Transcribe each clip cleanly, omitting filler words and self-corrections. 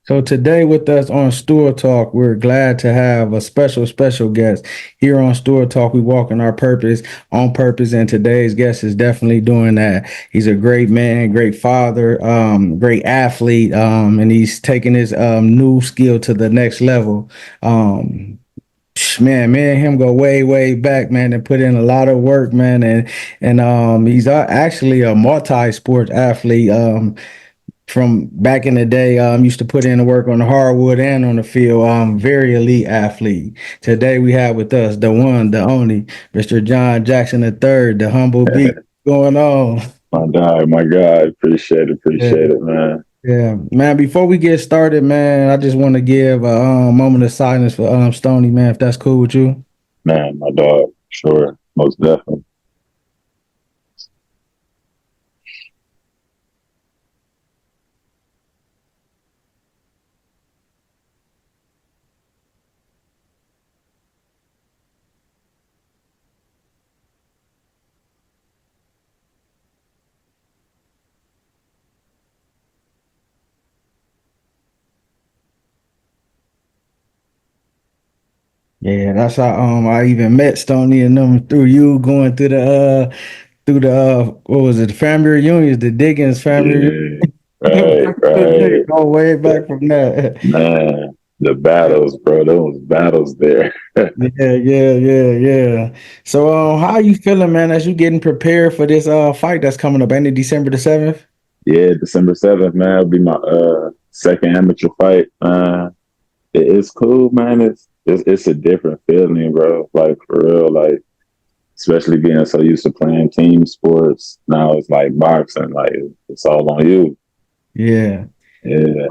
So today with us on Stool Talk, we're glad to have a special guest here on Stool Talk. We walk in our purpose on purpose, and today's guest is definitely doing that. He's a great man, great father, great athlete, and he's taking his new skill to the next level. Man, me and him go way back, man, and put in a lot of work, man, and he's actually a multi-sport athlete. From back in the day, used to put in the work on the hardwood and on the field. Very elite athlete. Today we have with us the one, the only, Mr. John Jackson III, the humble beat. Going on. My God, Yeah, appreciate it, man. yeah, man. Before we get started, man, I just want to give a moment of silence for Stony, man, if that's cool with you. Man, my dog, sure, most definitely. Yeah, that's how I even met Stony and them through you going through the what was it, the family reunions, the Diggins family Yeah, reunions. right. Go way back from that. Man, the battles, bro, those battles there. Yeah. So how are you feeling, man, as you getting prepared for this fight that's coming up? Ain't it December the 7th? Yeah, December 7th, man, it'll be my second amateur fight. It's cool, man. It's a different feeling, bro. Like for real, like especially being so used to playing team sports. Now it's like boxing, like it's all on you. Yeah. Yeah,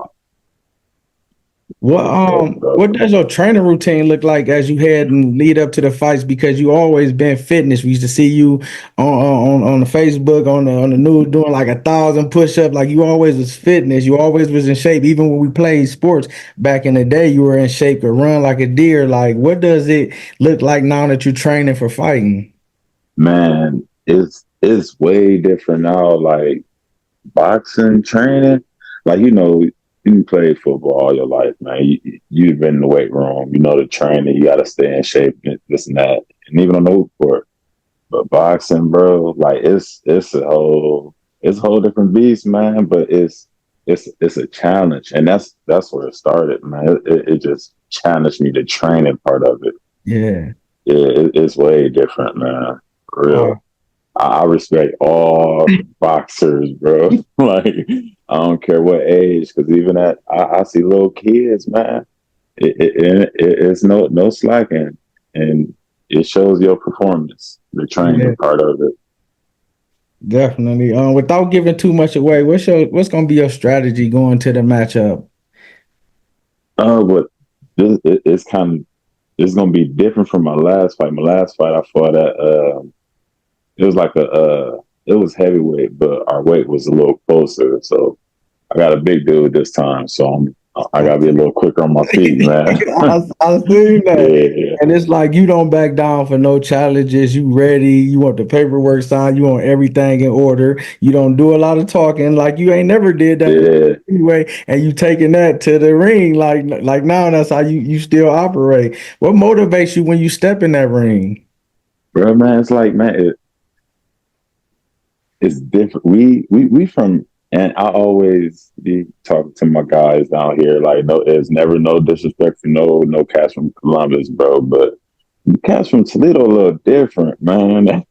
What it's dope, bro. what does your training routine look like as you head and lead up to the fights? Because you always been fitness. We used to see you on the Facebook, on the news doing like 1,000 push-ups. Like you always was fitness. You always was in shape. Even when we played sports back in the day, you were in shape to run like a deer. Like what does it look like now that you're training for fighting? Man, it's way different now. Like boxing training, like you played football all your life, man. You've been in the weight room, you know the training. You got to stay in shape, this and that, and even on the hoop court. But boxing, bro, like it's a whole different beast, man. But it's a challenge, and that's where it started, man. It just challenged me, the training part of it. Yeah. Yeah, it's way different, man. For real. Wow. I respect all boxers, bro. Like, I don't care what age, because even I see little kids, man. It's no slacking, and it shows your performance, the Yeah, training part of it. definitely. Without giving too much away, what's gonna be your strategy going to the matchup? But it's kind of it's gonna be different from my last fight. My last fight, I fought at it was like it was heavyweight, but our weight was a little closer, so I got a big dude this time, so I gotta be a little quicker on my feet, man. I seen that. Yeah, And it's like you don't back down for no challenges. You ready. You want the paperwork signed. You want everything in order. You don't do a lot of talking. Like you ain't never did that yeah, anyway. And you taking that to the ring. Like now that's how you still operate. What motivates you when you step in that ring? bro, man. It's like, man, it's different. We from, and I always be talking to my guys down here. Like, no, it's never no disrespect for no cats from Columbus, bro, but cats from Toledo a little different, man.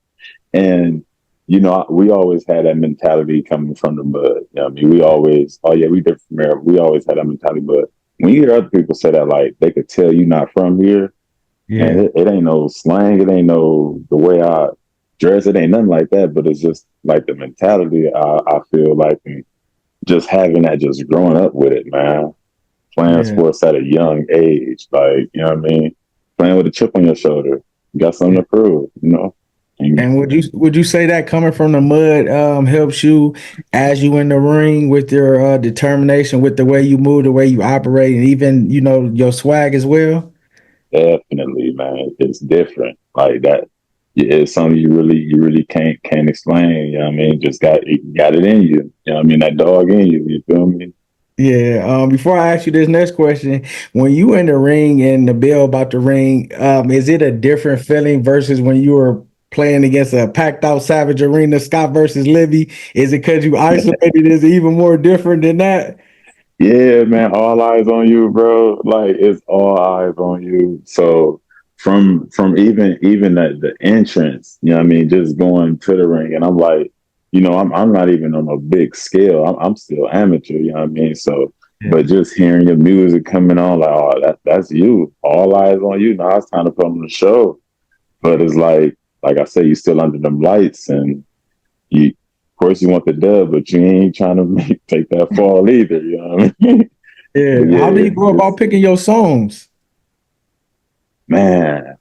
And we always had that mentality coming from the mud. You know what I mean, we always, oh yeah, we different from here. We always had that mentality. But when you hear other people say that, like they could tell you not from here, and Yeah, it ain't no slang, it ain't no the way I dress, it ain't nothing like that. But it's just like the mentality. I feel like, and just having that, just growing up with it, man. Playing yeah. sports at a young age, like you know what I mean, playing with a chip on your shoulder. You got something to prove, you know. And And would you say that coming from the mud helps you as you in the ring with your determination, with the way you move, the way you operate, and even your swag as well? definitely, man, it's different. Like that, it's something you really can't explain. You know what I mean? Just got it in you. You know what I mean? That dog in you. You feel me? Yeah. Before I ask you this next question, when you in the ring and the bell about the ring, is it a different feeling versus when you were playing against a packed out Savage Arena, Scott versus Libby? Is it because you isolated? Is it even more different than that? Yeah, man, all eyes on you, bro. Like it's all eyes on you. So from even the entrance, you know what I mean, just going to the ring, and I'm like, I'm not even on a big scale. I'm still amateur, you know what I mean? So, Yeah. but just hearing your music coming on, like, oh, that's you. All eyes on you. Now it's time to put on the show. But it's like I say, you still under them lights, and you, of course, you want the dub, but you ain't trying to take that fall either. You know what I mean? But Yeah. yeah, How do you go about it's picking your songs? man,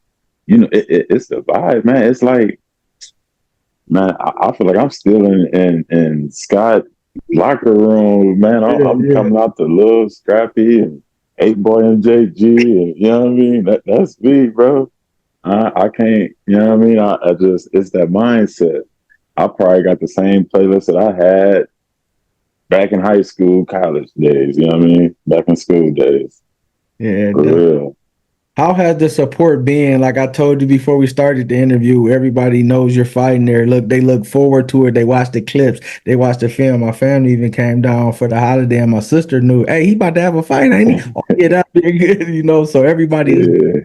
it's the vibe, man. It's like, man, I feel like I'm still in Scott locker room, man. Yeah, I'm yeah, coming out to Lil Scrappy and 8 Boy and JG, and you know what I mean. That's me, bro. I can't, you know what I mean. I just it's that mindset. I probably got the same playlist that I had back in high school, college days. You know what I mean? Back in school days, yeah. for real. How has the support been? Like I told you before we started the interview, everybody knows you're fighting there. Look, they look forward to it. They watch the clips. They watch the film. My family even came down for the holiday, and my sister knew, hey, he about to have a fight, ain't he? Oh, yeah, that'd be good, So everybody is. Yeah,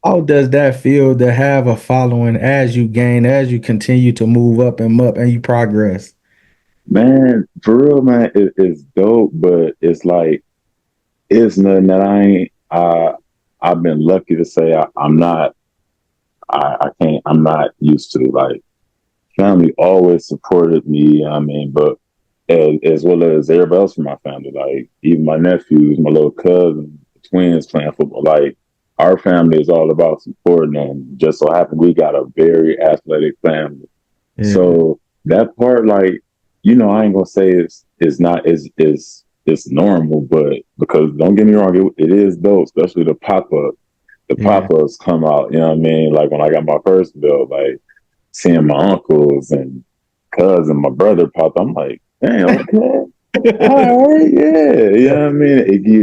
How does that feel to have a following as you gain, as you continue to move up, and you progress? man, for real, man. It's dope, but it's like it's nothing that I ain't. I've been lucky to say I'm not. I can't. I'm not used to like family always supported me. I mean, but as well as everybody else from my family, like even my nephews, my little cousin, twins playing football. Like our family is all about supporting them. Just so happened we got a very athletic family, Yeah, so that part, like, I ain't gonna say it's not is it's normal, but because don't get me wrong, it is dope, especially the pop up. The yeah. pop ups come out, you know what I mean? Like when I got my first bill, like seeing my uncles and cousin, my brother pop, I'm like, dang, okay, all right, yeah, you know what I mean? It give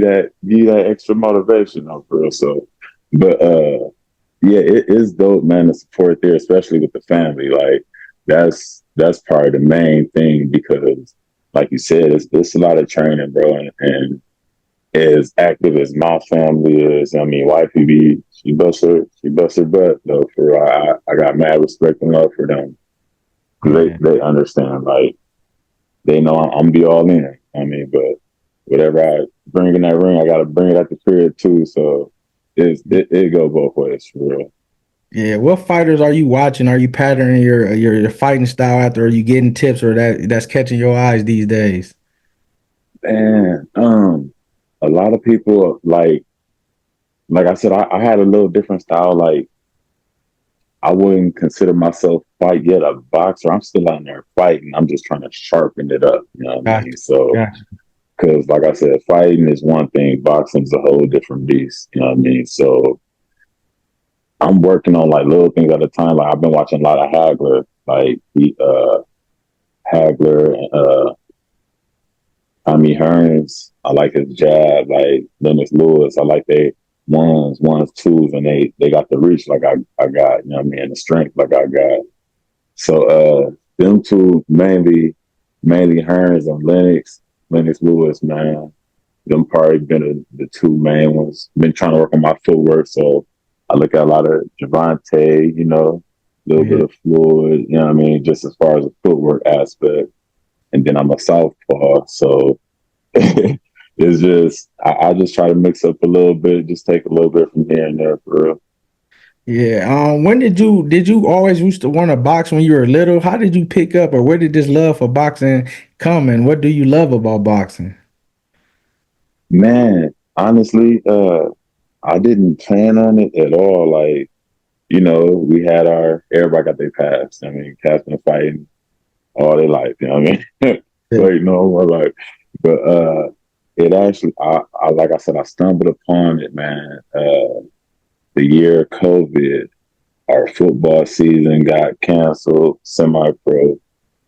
you that extra motivation, for real. So, but yeah, it is dope, man. The support there, especially with the family, like that's probably the main thing because, like you said, it's a lot of training, bro, and as active as my family is, I mean, wifey she busts her butt though. For I got mad respect and love for them because Yeah. they understand, like they know I'm be all in. I mean, but whatever I bring in that ring, I got to bring it at the crib too. So it go both ways for real. Yeah, what fighters are you watching? Are you patterning your fighting style after? Are you getting tips or that's catching your eyes these days? And a lot of people like I said, I had a little different style. Like I wouldn't consider myself quite yet a boxer. I'm still out there fighting. I'm just trying to sharpen it up. You know what I mean? Gotcha, So gotcha. because like I said, fighting is one thing, boxing's a whole different beast. You know what I mean? So I'm working on like little things at a time. Like I've been watching a lot of Hagler, like he Hagler, Tommy Hearns. I like his jab. Like Lennox Lewis. I like they ones, twos, and they got the reach like I got. You know what I mean? The strength like I got. So them two mainly Hearns and Lennox Lewis, man. Them probably been the two main ones. Been trying to work on my footwork, so I look at a lot of Javante, a little bit Yeah, of Floyd, you know what I mean, just as far as the footwork aspect. And then I'm a southpaw, so it's just I just try to mix up a little bit, just take a little bit from here and there for real. yeah. When did you always used to want to box when you were little? How did you pick up, or where did this love for boxing come, and what do you love about boxing? Man, honestly, I didn't plan on it at all. Like, we had everybody got their paths. I mean, cats been fighting all their life, you know what I mean? Yeah, Like, no more life. But it actually, I like I said, I stumbled upon it, man. The year of COVID, our football season got canceled, semi pro.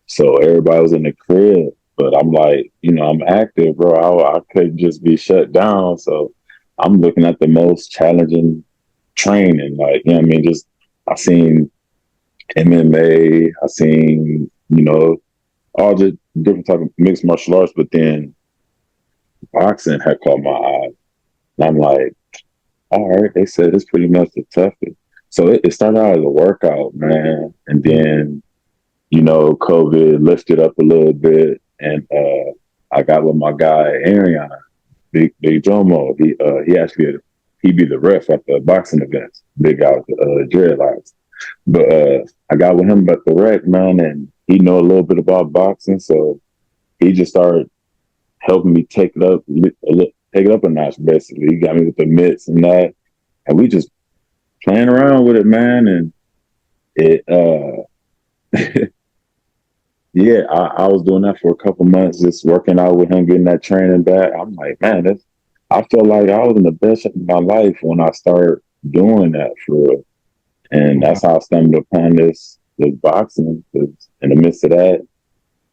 So everybody was in the crib. But I'm like, I'm active, bro. I couldn't just be shut down. So I'm looking at the most challenging training. Like, just I seen MMA, I seen, all the different type of mixed martial arts, but then boxing had caught my eye. And I'm like, all right, they said it's pretty much the toughest. So it started out as a workout, man. And then, COVID lifted up a little bit and I got with my guy Arion, Big Jomo. He actually he be the ref at the boxing events. Big guy with the dreadlocks. But I got with him at the rec, man, and he know a little bit about boxing, so he just started helping me take it up a notch. Basically, he got me with the mitts and that, and we just playing around with it, man. And it, yeah, I was doing that for a couple months, just working out with him, getting that training back. I'm like, man, I feel like I was in the best of my life when I started doing that for real. And Wow. that's how I stumbled upon this boxing. Cause in the midst of that,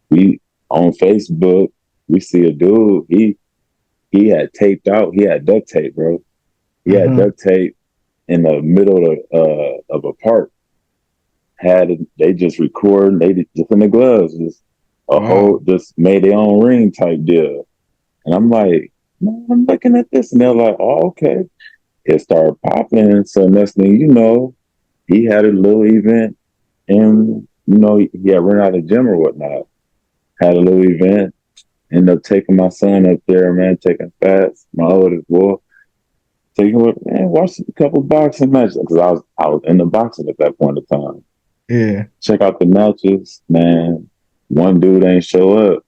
we on Facebook, we see a dude. He had taped out. He had duct tape, bro. He had Hmm. duct tape in the middle of a park. They just recording? They just in the gloves, just a Wow. whole just made their own ring type deal. And I'm like, man, I'm looking at this, and they're like, oh, okay. It started popping. So next thing you know, he had a little event, and he had run out of gym or whatnot. Had a little event. Ended up taking my son up there, man, taking Fats, my oldest boy. Taking him, man, watch a couple boxing matches because I was in the boxing at that point in time. Yeah. Check out the matches, man. One dude ain't show up,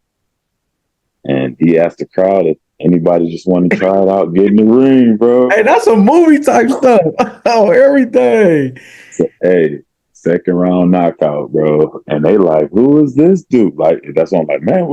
and he asked the crowd if anybody just want to try it out, get in the ring, bro. Hey, that's some movie type stuff. Oh, everything. So, hey, second round knockout, bro. And they like, who is this dude? Like, that's why I'm like, man,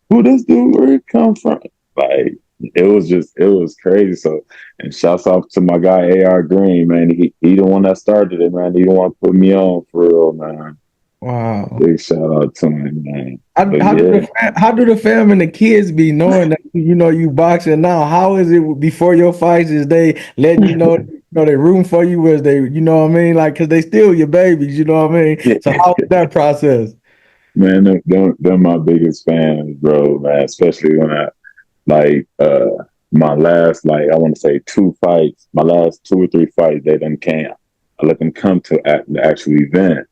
who this dude? Where he come from? Like, it was crazy. So, and shouts off to my guy AR Green, man. He the one that started it, man. He the one put me on for real, man. Wow. Big shout out to him, man. How, But how do yeah, how do the fam and the kids be knowing that you boxing now? How is it before your fights? Is they letting they rooting for you? Was they what I mean? Like, cause they still your babies, you know what I mean? So how is that process? man, they're my biggest fans, bro, man. Especially when I like my last I want to say two fights, my last two or three fights, they done came. I let them come to the actual event.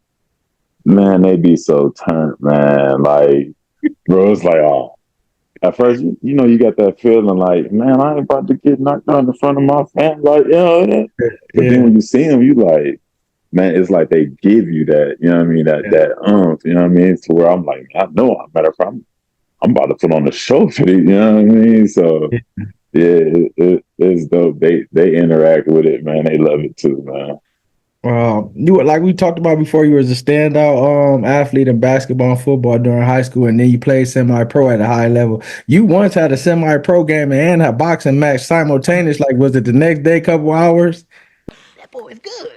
Man, they be so turned, man. Like, bro, it's like, oh, at first, you got that feeling like, man, I ain't about to get knocked out in front of my fans, like, yeah. But then Yeah, when you see them, you like, man, it's like they give you that, you know what I mean, yeah, you know what I mean, to where I'm like, I know, matter of fact, I'm about to put on a show for these, you know what I mean? So yeah. yeah, it's dope. They interact with it, man. They love it too, man. You were like we talked about before. You was a standout athlete in basketball and football during high school, and then you played semi-pro at a high level. You once had a semi-pro game and a boxing match simultaneous. Like, was it the next day, couple hours? That boy is good.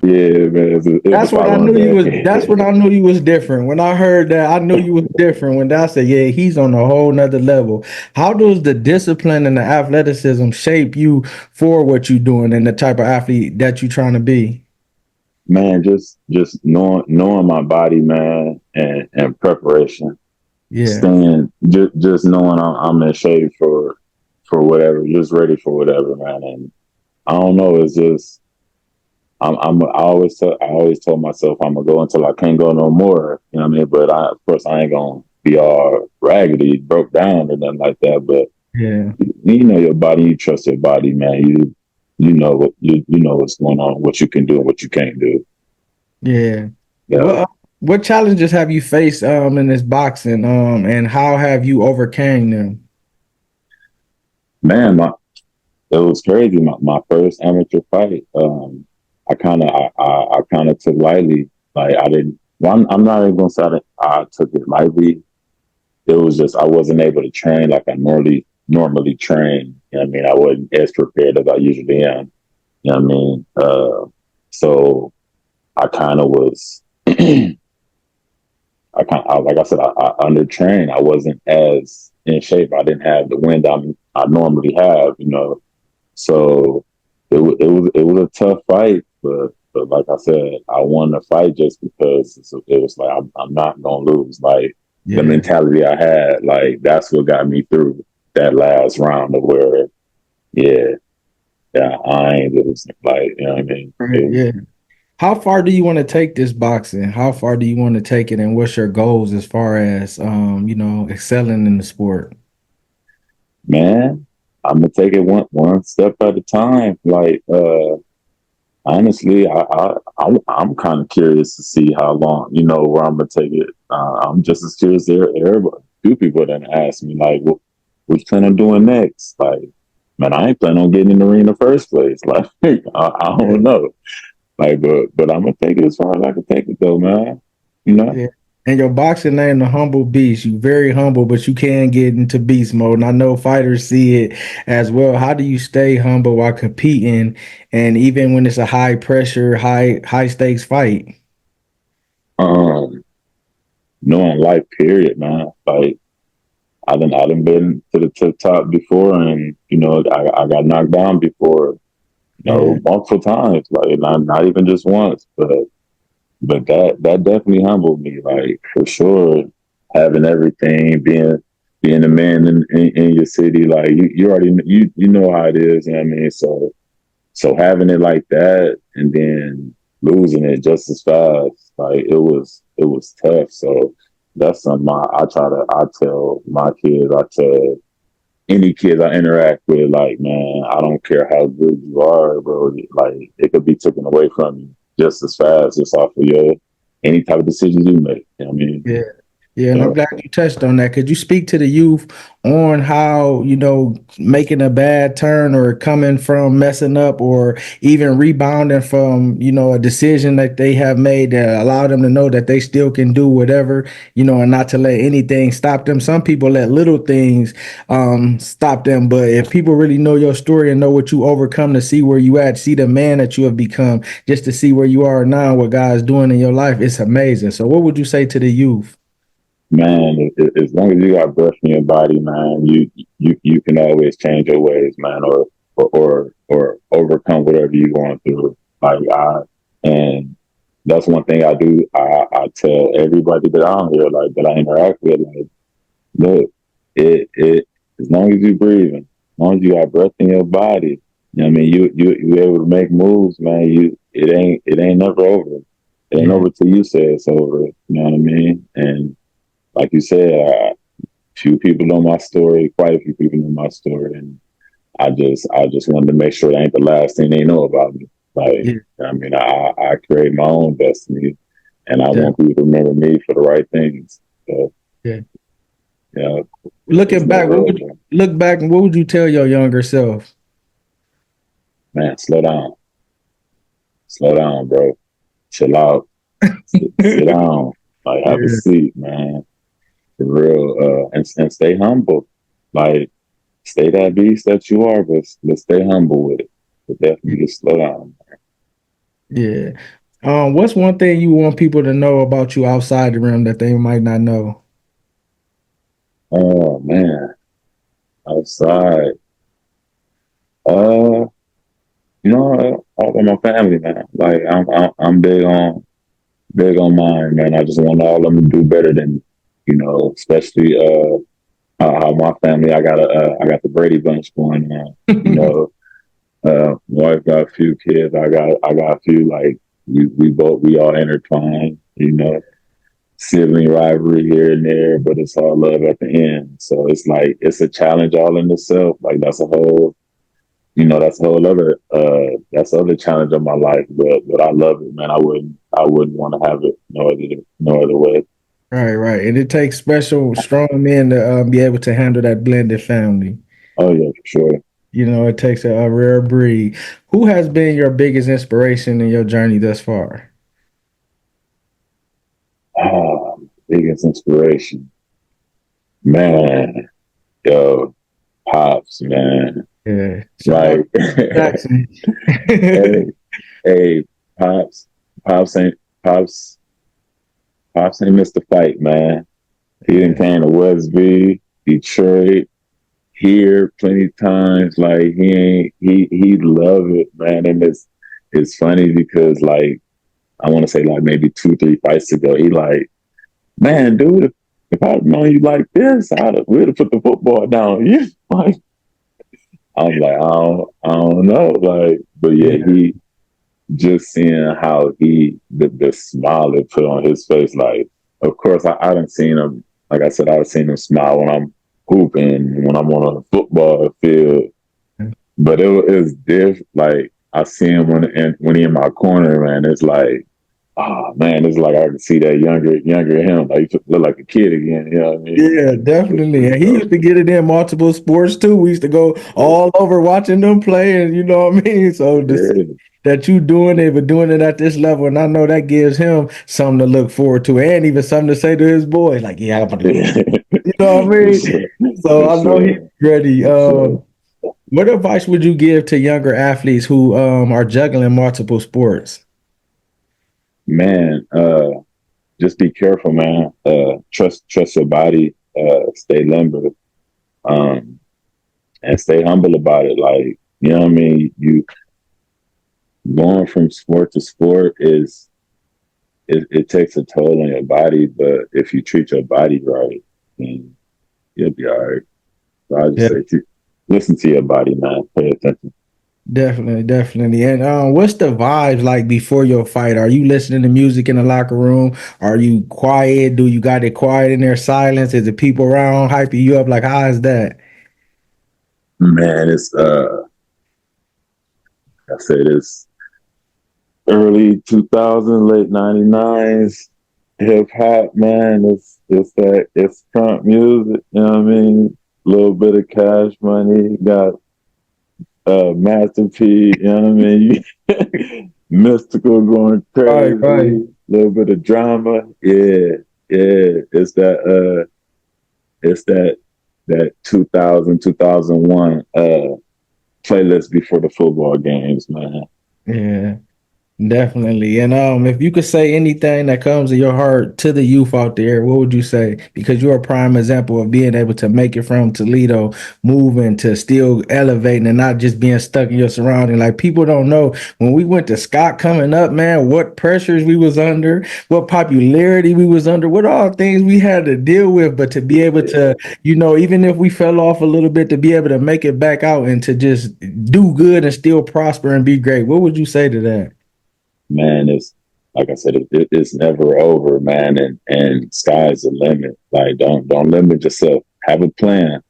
Yeah, man. It's the That's what I following knew you was. That's day. when I knew you was different. When I heard that, I knew you was different. When I said, "Yeah, he's on a whole nother level." How does the discipline and the athleticism shape you for what you're doing and the type of athlete that you're trying to be? Man, just knowing my body, man, and preparation. Yeah, Staying just knowing I'm in shape for whatever, just ready for whatever, man. And I don't know, it's just I always told myself I'm gonna go until I can't go no more. You know what I mean? But of course I ain't gonna be all raggedy, broke down or nothing like that. But yeah, you know your body, you trust your body, man. You know you know what's going on, what you can do and what you can't do. yeah. Yeah. What challenges have you faced in this boxing and how have you overcame them? Man, it was crazy. My first amateur fight, I kind of took lightly. Like I didn't. Well, I'm not even gonna say I took it lightly. It was just I wasn't able to train like I normally train. You know what I mean? I wasn't as prepared as I usually am. You know what I mean? So I kind of was. I like I said, I undertrained. I wasn't as in shape. I didn't have the wind I normally have, you know. So it was a tough fight, but like I said, I won the fight just because it was like I'm not gonna lose. Like the Yeah, mentality I had, like that's what got me through that last round of where, yeah, yeah, I ain't losing. Like you know what I mean? right, yeah. How far do you want to take this boxing? How far do you want to take it, and what's your goals as far as excelling in the sport? Man, I'm gonna take it one step at a time. Like honestly, I'm kind of curious to see how long, you know, where I'm gonna take it. I'm just as curious as everybody. Few people that ask me like, what you plan on doing next? Like, man, I ain't planning on getting in the ring in the first place. Like, I Yeah. don't know. Like, but I'm gonna take it as far as I can take it, though, man. You know. Yeah. And your boxing name, the humble beast. You very humble, but you can get into beast mode. And I know fighters see it as well. How do you stay humble while competing, and even when it's a high pressure, high stakes fight? Um, knowing life, period, man. Like, I done been to the top before, and you know, I got knocked down before. You Yeah, know, multiple times, like not even just once, but that definitely humbled me, like for sure. Having everything, being a man in your city, like you already you know how it is. You know what I mean, so having it like that, and then losing it just as fast, like it was tough. So that's something I tell my kids, I tell any kids I interact with, like, man, I don't care how good you are, bro. Like, it could be taken away from you just as fast, just off of your any type of decisions you make. You know what I mean? yeah. Yeah, and I'm So, glad you touched on that. Could you speak to the youth on how, making a bad turn or coming from messing up or even rebounding from, a decision that they have made that allow them to know that they still can do whatever, and not to let anything stop them. Some people let little things stop them, but if people really know your story and know what you overcome to see where you at, see the man that you have become, just to see where you are now, what God's doing in your life, it's amazing. So what would you say to the youth? man, as long as you got breath in your body, man, you can always change your ways, man, or overcome whatever you're going through. Like and that's one thing I do. I tell everybody that I'm here, like that I interact with, like, look, it as long as you breathing, as long as you got breath in your body, you know what I mean, you able to make moves, man. It ain't never over. It ain't Yeah. over till you say it's over. You know what I mean? And like you said, few people know my story. Quite a few people know my story, and I just wanted to make sure that ain't the last thing they know about me. Like, Yeah, I mean, I create my own destiny, and I yeah, want people to remember me for the right things. So, yeah. yeah, it's Looking back, never what would over. you look back and what would you tell your younger self? Man, slow down, bro. Chill out, sit down, like have a Yeah, seat, man. For real, and stay humble. Like, stay that beast that you are, but stay humble with it. But definitely just slow down. yeah. What's one thing you want people to know about you outside the rim that they might not know? Oh man, outside. Uh, all of my family, man. Like I'm big on mine, man. I just want all of them to do better than me. You know, especially how my family. I got the Brady bunch going on. You know, my wife got a few kids. I got a few, like we all intertwined. You know, sibling rivalry here and there, but it's all love at the end. So it's like it's a challenge all in itself. Like that's a whole other that's the other challenge of my life. But I love it, man. I wouldn't want to have it no other way. Right, right. And it takes special, strong men to be able to handle that blended family. Oh yeah, for sure. It takes a rare breed. Who has been your biggest inspiration in your journey thus far? Biggest inspiration, man. Yo, pops, man. Yeah. Shout out Like, Jackson. hey, hey, pops, pops ain't pops. Pops ain't missed a fight, man. He didn't Yeah. came to Westby, Detroit, here plenty times. Like he love it, man. And it's funny because like I want to say like maybe 2, 3 fights ago, he like, man, dude, if I'd known you like this, we'd have put the football down. You like I'm like, I don't know. Like, but yeah, Yeah. he just seeing how the smile it put on his face. Like, of course, I didn't seen him. Like I said, I've seen him smile when I'm hooping, when I'm on a football field. But it was diff. Like I see him when he in my corner, man. It's like, oh man, it's like I can see that younger him. Like he look like a kid again. You know what I mean? Yeah, definitely. And he So, used to get it in multiple sports too. We used to go all over watching them play, and you know what I mean? So to see yeah, that you doing it, but doing it at this level, and I know that gives him something to look forward to and even something to say to his boys, like, yeah, I'm about to go. yeah. You know what I For mean? sure, So for I know he's sure, ready. for sure. What advice would you give to younger athletes who are juggling multiple sports? Man, just be careful, man. Trust your body. Stay limber. Um, and stay humble about it. Like, you know what I mean? You going from sport to sport it takes a toll on your body, but if you treat your body right, then you'll be all right. So I just say listen to your body, man. Pay attention. Definitely, definitely. And what's the vibes like before your fight? Are you listening to music in the locker room? Are you quiet? Do you got it quiet in there, silence? Is it people around hyping you up? Like, how is that? Man, it's I said it's early 2000, late 99s hip hop, man. It's front music, you know what I mean? A little bit of cash money, got Master P, you know what I mean? Mystical going Right, right. crazy, a little bit of drama. Yeah, yeah. It's that 2000, 2001 playlist before the football games, man. Yeah. Definitely. And if you could say anything that comes to your heart to the youth out there, what would you say? Because you're a prime example of being able to make it from Toledo, moving to still elevating and not just being stuck in your surrounding. Like people don't know when we went to Scott coming up, man, what pressures we was under, what popularity we was under, what all things we had to deal with. But to be able to, even if we fell off a little bit, to be able to make it back out and to just do good and still prosper and be great. What would you say to that? Man, it's like I said, it's never over, man. And sky's the limit. Like don't limit yourself. Have a plan,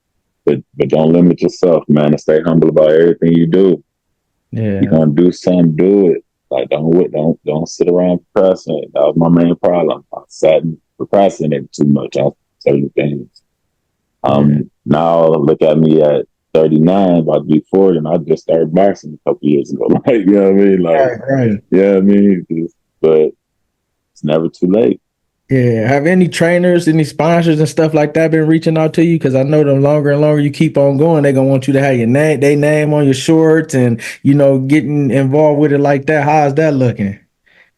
but don't limit yourself, man. And stay humble about everything you do. You're Yeah. gonna do something, do it. Like don't sit around procrastinating. That was my main problem. I sat and procrastinated too much on certain things. Yeah. Now look at me at 39, about to be 40, and I just started boxing a couple years ago. Like, you know what I mean? Like, Right, right. yeah, I mean, but it's never too late. Yeah. Have any trainers, any sponsors and stuff like that been reaching out to you? Because I know the longer and longer you keep on going, they're gonna want you to have their name on your shorts and getting involved with it like that. How's that looking?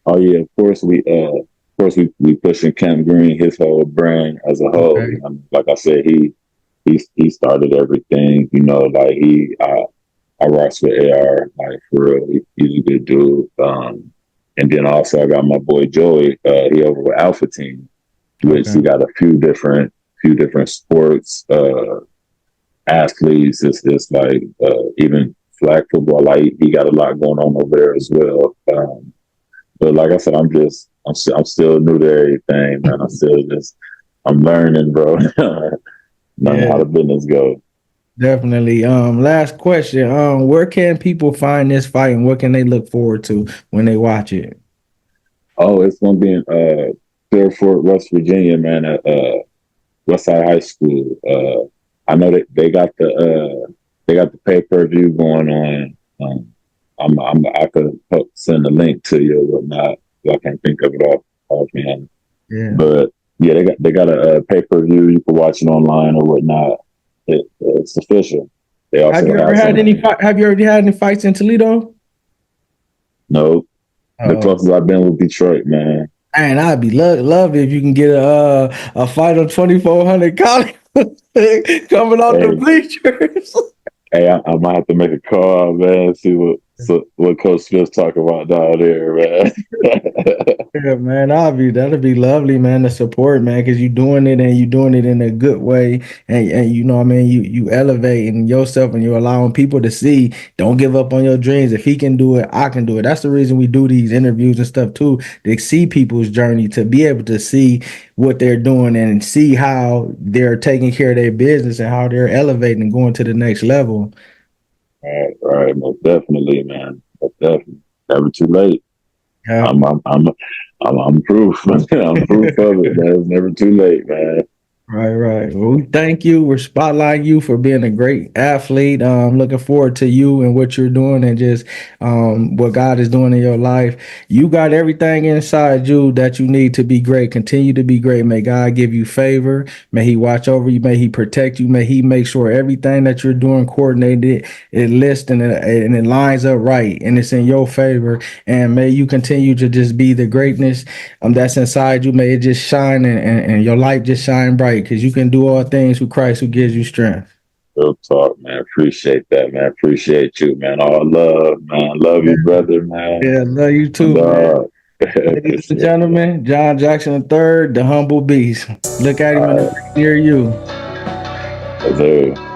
Oh yeah, of course we pushing Camp Green, his whole brand as a whole. Okay. You know, like I said, he started everything. You know, like I rocks with AR, like for real. He's a good dude. And then also I got my boy Joey. He over with Alpha Team, which Okay. he got a few different sports athletes. It's like even flag football. Like he got a lot going on over there as well. But like I said, I'm still new to everything, man. I'm learning, bro. Learning how Yeah, the business goes. definitely. Last question. Where can people find this fight and what can they look forward to when they watch it? Oh, it's gonna be in Fairfort, West Virginia, man, at Westside High School. I know that they got the pay-per-view going on. I could send a link to you or whatnot. I can't think of it offhand. Yeah. But yeah, they got a pay-per-view. You can watch it online or whatnot. It's official. They Have also you ever have had some. have you already had any fights in Toledo? No, the Oh, closest I've been with Detroit, man. Man, I'd be love if you can get a fight on 2400 college coming out the Hey, bleachers. hey, I might have to make a call, man. See what Coach Smith's talking about down there, man. Yeah, man, that'd be lovely, man, to support, man, because you doing it and you doing it in a good way, and you know what I mean, you elevating yourself and you're allowing people to see. Don't give up on your dreams. If he can do it, I can do it. That's the reason we do these interviews and stuff too, to see people's journey, to be able to see what they're doing and see how they're taking care of their business and how they're elevating and going to the next level. All right, most definitely, man. Most definitely. Never too late. Yeah. I'm I'm I'm I'm proof. I'm proof of it, man. It's never too late, man. Right, right. Well, we thank you. We're spotlighting you for being a great athlete. Looking forward to you and what you're doing and just what God is doing in your life. You got everything inside you that you need to be great. Continue to be great. May God give you favor. May He watch over you. May He protect you. May He make sure everything that you're doing coordinated, it lists and it lines up right and it's in your favor. And may you continue to just be the greatness that's inside you. May it just shine and your light just shine bright because you can do all things through Christ who gives you strength. Real talk, man. Appreciate that, man. Appreciate you, man. All love, man. Love you, brother, man. Yeah, love you And too, man. for Ladies and sure. gentlemen, John Jackson III, the humble beast. Look at him in All the right, ring near you. let's do it.